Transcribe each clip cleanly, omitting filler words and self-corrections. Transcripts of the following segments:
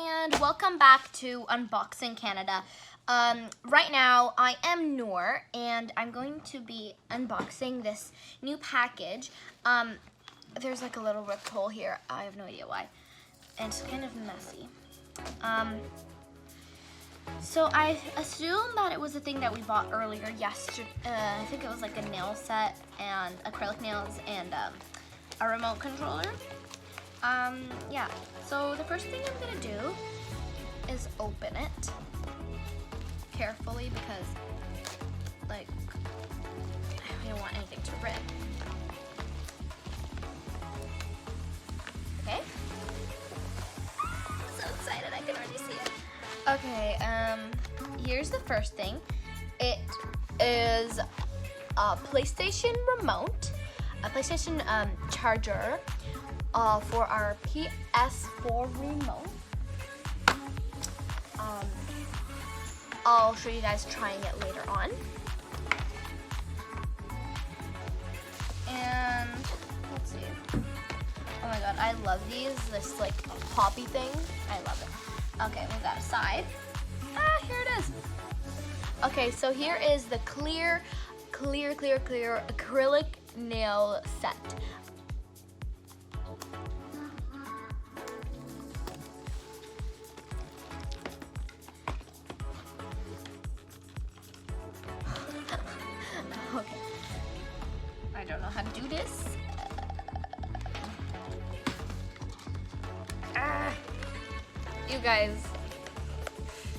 and welcome back to Unboxing Canada. Right now I am Noor and I'm going to be unboxing this new package. There's like a little ripped hole here. I have no idea why. And it's kind of messy. So I assume that it was a thing that we bought earlier yesterday. I think it was like a nail set and acrylic nails and a remote controller. Yeah, so the first thing I'm gonna do is open it carefully because, like, I don't want anything to rip. Okay. I'm so excited, I can already see it. Okay, here's the first thing. It is a PlayStation remote, a PlayStation charger. For our PS4 remote. I'll show you guys trying it later on. And let's see. Oh my god, I love these. This like poppy thing. I love it. Okay, move that aside. Here it is. Okay, so here is the clear acrylic nail set. Okay. I don't know how to do this. You guys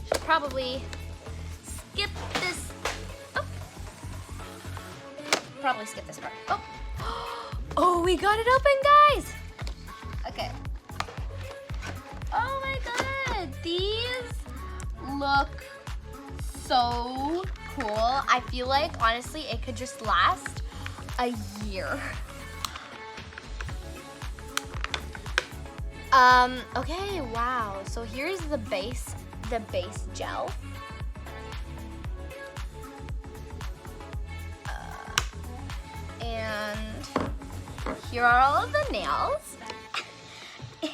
should probably skip this. Oh. Probably skip this part. Oh. Oh, we got it open, guys. Okay. Oh my god. These look so cool. I feel like, honestly, it could just last a year. Okay, wow. So here's the base gel. And here are all of the nails.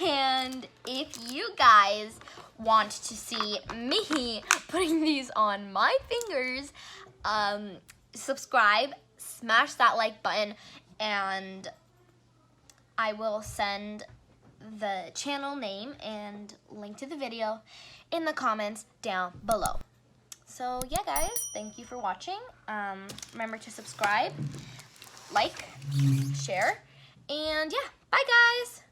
And if you guys want to see me putting these on my fingers, subscribe, smash that like button, and I will send the channel name and link to the video in the comments down below. So yeah, guys, thank you for watching. Remember to subscribe, like, share, and yeah, bye guys.